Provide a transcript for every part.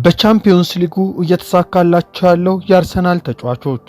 በቻምፒዮንስ ሊጉ እየተሳካላቸው ያለው የአርሰናል ተጫዋቾች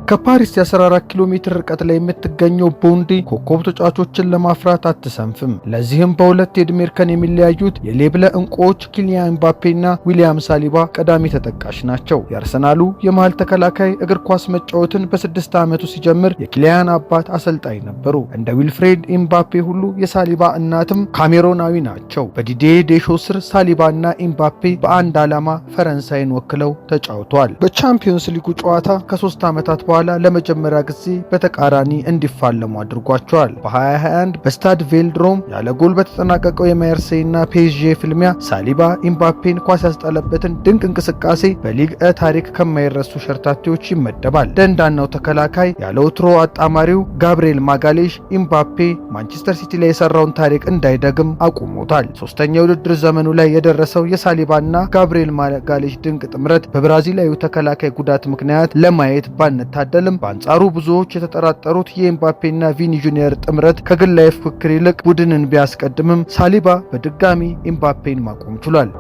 ከፓሪስ የ14 ኪሎ ሜትር ርቀት ላይ የምትገኘው ቦንዲ ኮከብ ተጫዋቾችን ለማፍራት አትሰንፍም። ለዚህም በሁለት የዕድሜ እርከን የሚለያዩት የሌብለ እንቁዎች ኪሊያን ኤምባፔና ዊሊያም ሳሊባ ቀዳሚ ተጠቃሽ ናቸው። የአርሰናሉ የመሃል ተከላካይ እግር ኳስ መጫወትን በ6 ዓመቱ ሲጀምር የኪሊያን አባት አሰልጣኝ ነበሩ። እንደ ዊልፍሬድ ኤምባፔ ሁሉ የሳሊባ እናትም ካሜሮናዊ ናቸው። በዲዲዬ ዴሾ ስር ሳሊባና ኤምባፔ በአንድ ዓላማ ፈረንሳይን ወክለው ተጫውተዋል። በቻምፒዮንስ ሊጉ ጨዋታ ከ3 ዓመታት በኋላ ለመጀመሪያ ጊዜ በተቃራኒ እንዲፋለሙ አድርጓቸዋል። በ2021 በስታድ ቬልድሮም ያለ ጎል በተጠናቀቀው የማርሴይና ፒኤስጂ ፍልሚያ ሳሊባ ኤምባፔን ኳስ ያስጣለበትን ድንቅ እንቅስቃሴ በሊግ ታሪክ ከማይረሱ ሸርታቴዎች ይመደባል። ደንዳናው ተከላካይ ያለ ወትሮ አጣማሪው ጋብሪኤል ማጋሌሽ ኤምባፔ ማንቸስተር ሲቲ ላይ የሰራውን ታሪክ እንዳይደግም አቁሞታል። ሶስተኛ የውድድር ዘመኑ ላይ የደረሰው የሳሊባና ጋብሪኤል ማጋሌሽ ድንቅ ጥምረት በብራዚላዊ ተከላካይ ጉዳት ምክንያት ለማየት ባንታ በአንጻሩ ብዙዎች የተጠራጠሩት የኤምባፔና ቪኒ ጁኒየር ጥምረት ከግላዊ ፍክክር ይልቅ ቡድንን ቢያስቀድምም ሳሊባ በድጋሚ ኤምባፔን ማቆም ችሏል።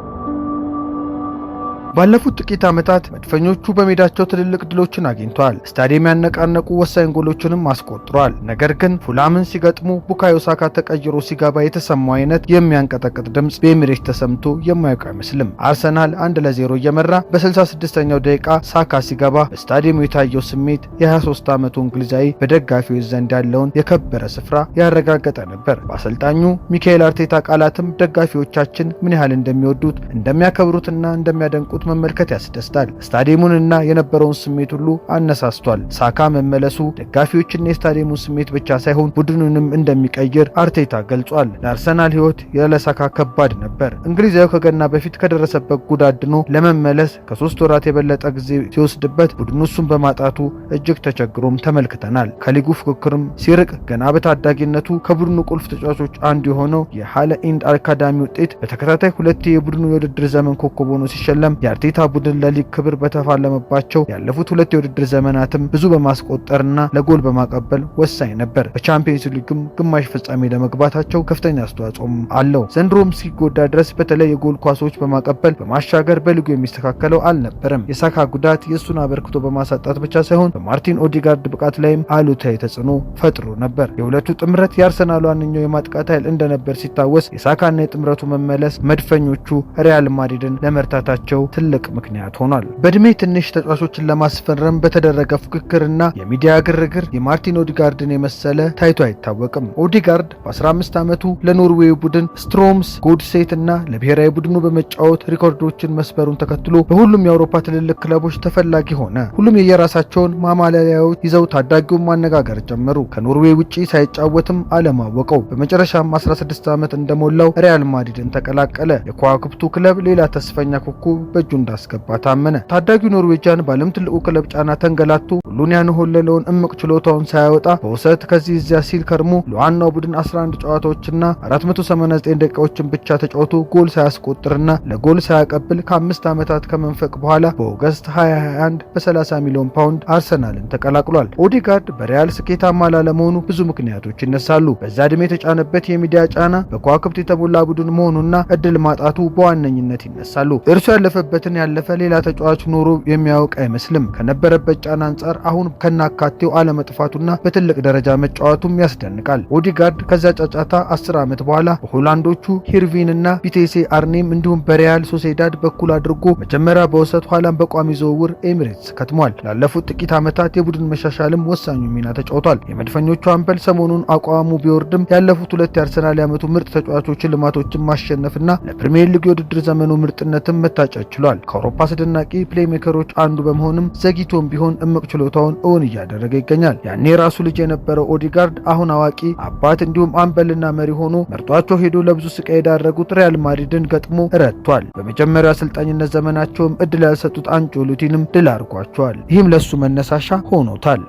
ባለፉት ጥቂት ዓመታት መድፈኞቹ በሜዳቸው ትልልቅ ድሎችን አግኝተዋል። ስታዲየም ያነቃነቁ ወሳኝ ጎሎችንም አስቆጥረዋል። ነገር ግን ፉላምን ሲገጥሙ ቡካዮ ሳካ ተቀይሮ ሲገባ የተሰማው አይነት የሚያንቀጠቅጥ ድምጽ በኤሚሬትስ ተሰምቶ የማያውቅ አይመስልም። አርሰናል 1-0 እየመራ በ66ኛው ደቂቃ ሳካ ሲገባ በስታዲየሙ የታየው ስሜት የ23 ዓመቱ እንግሊዛዊ በደጋፊዎች ዘንድ ያለውን የከበረ ስፍራ ያረጋገጠ ነበር። በአሰልጣኙ ሚካኤል አርቴታ ቃላትም ደጋፊዎቻችን ምን ያህል እንደሚወዱት እንደሚያከብሩትና እንደሚያደንቁት መመልከት ያስደስታል። ስታዲየሙንና የነበረውን ስሜት ሁሉ አነሳስቷል። ሳካ መመለሱ ደጋፊዎችና የስታዲየሙን ስሜት ብቻ ሳይሆን ቡድኑንም እንደሚቀይር አርቴታ ገልጿል። ለአርሰናል ሕይወት ያለ ሳካ ከባድ ነበር። እንግሊዛዊው ከገና በፊት ከደረሰበት ጉዳት ድኖ ለመመለስ ከ3 ወራት የበለጠ ጊዜ ሲወስድበት ቡድኑ እሱን በማጣቱ እጅግ ተቸግሮም ተመልክተናል። ከሊጉ ፍክክርም ሲርቅ ገና በታዳጊነቱ ከቡድኑ ቁልፍ ተጫዋቾች አንዱ የሆነው የሃለ ኢንድ አካዳሚ ውጤት በተከታታይ 2 የቡድኑ የውድድር ዘመን ኮከብ ሆኖ ሲሸለም የአርቴታ ቡድን ለሊግ ክብር በተፋለመባቸው ያለፉት 2 የውድድር ዘመናትም ብዙ በማስቆጠርና ለጎል በማቀበል ወሳኝ ነበር። በቻምፒየንስ ሊግም ግማሽ ፍጻሜ ለመግባታቸው ከፍተኛ አስተዋጽኦም አለው። ዘንድሮም ሲጎዳ ድረስ በተለይ የጎል ኳሶች በማቀበል በማሻገር በሊጉ የሚስተካከለው አልነበረም። የሳካ ጉዳት የእሱን አበርክቶ በማሳጣት ብቻ ሳይሆን በማርቲን ኦዲጋርድ ብቃት ላይም አሉታዊ ተጽዕኖ ፈጥሮ ነበር። የሁለቱ ጥምረት የአርሰናል ዋነኛው የማጥቃት ኃይል እንደነበር ሲታወስ የሳካና የጥምረቱ መመለስ መድፈኞቹ ሪያል ማድሪድን ለመርታታቸው ትልቅ ምክንያት ሆኗል። በእድሜ ትንሽ ተጫዋቾችን ለማስፈረም በተደረገ ፉክክርና የሚዲያ ግርግር የማርቲን ኦዲጋርድን የመሰለ ታይቶ አይታወቅም። ኦዲጋርድ በ15 ዓመቱ ለኖርዌይ ቡድን ስትሮምስ ጎድሴት እና ለብሔራዊ ቡድኑ በመጫወት ሪኮርዶችን መስበሩን ተከትሎ በሁሉም የአውሮፓ ትልልቅ ክለቦች ተፈላጊ ሆነ። ሁሉም የየራሳቸውን ማማለያዎች ይዘው ታዳጊውን ማነጋገር ጀመሩ። ከኖርዌይ ውጪ ሳይጫወትም አለማወቀው። በመጨረሻም 16 ዓመት እንደሞላው ሪያል ማድሪድን ተቀላቀለ። የከዋክብቱ ክለብ ሌላ ተስፈኛ ኮከብ በእጁ እንዳስገባ ታመነ። ታዳጊው ኖርዌጂያን በዓለም ትልቁ ክለብ ጫና ተንገላቶ ሁሉን ያንሆለለውን እምቅ ችሎታውን ሳያወጣ በውሰት ከዚህ እዚያ ሲል ከርሞ ለዋናው ቡድን 11 ጨዋታዎችና 489 ደቂቃዎችን ብቻ ተጫውቶ ጎል ሳያስቆጥርና ለጎል ሳያቀብል ከ5 ዓመታት ከመንፈቅ በኋላ በኦገስት 2021 በ30 ሚሊዮን ፓውንድ አርሰናልን ተቀላቅሏል። ኦዲጋርድ በሪያል ስኬታማ ላለመሆኑ ብዙ ምክንያቶች ይነሳሉ። በዛ ዕድሜ የተጫነበት የሚዲያ ጫና፣ በከዋክብት የተሞላ ቡድን መሆኑና እድል ማጣቱ በዋነኝነት ይነሳሉ። እርሱ ያለፈበትን ያለፈ ሌላ ተጫዋች ኖሮ የሚያውቅ አይመስልም። ከነበረበት ጫና አንጻር አሁን ከናካቴው አለመጥፋቱና በትልቅ ደረጃ መጫወቱም ያስደንቃል። ኦዲጋርድ ከዚያ ጫጫታ 10 ዓመት በኋላ በሆላንዶቹ ሂርቪንና ቢቴሴ አርኔም እንዲሁም በሪያል ሶሴዳድ በኩል አድርጎ መጀመሪያ በውሰት ኋላም በቋሚ ዝውውር ኤሚሬትስ ከትሟል። ላለፉት ጥቂት ዓመታት የቡድን መሻሻልም ወሳኙ ሚና ተጫውቷል። የመድፈኞቹ አምበል ሰሞኑን አቋሙ ቢወርድም ያለፉት 2 የአርሰናል ያመቱ ምርጥ ተጫዋቾች ልማቶችን ማሸነፍና ለፕሪሚየር ሊግ የውድድር ዘመኑ ምርጥነትም መታጨት ችሏል። ከአውሮፓ አስደናቂ ፕሌይሜከሮች አንዱ በመሆንም ዘግይቶም ቢሆን እምቅ ችሎታውን እውን እያደረገ ይገኛል። ያኔ ራሱ ልጅ የነበረው ኦዲጋርድ አሁን አዋቂ አባት እንዲሁም አምበልና መሪ ሆኖ መርጧቸው ሄዶ ለብዙ ስቃይ የዳረጉት ሪያል ማድሪድን ገጥሞ ረድቷል። በመጀመሪያው አሰልጣኝነት ዘመናቸውም እድል ያልሰጡት አንጨሎቲንም ድል አድርጓቸዋል። ይህም ለሱ መነሳሻ ሆኖታል።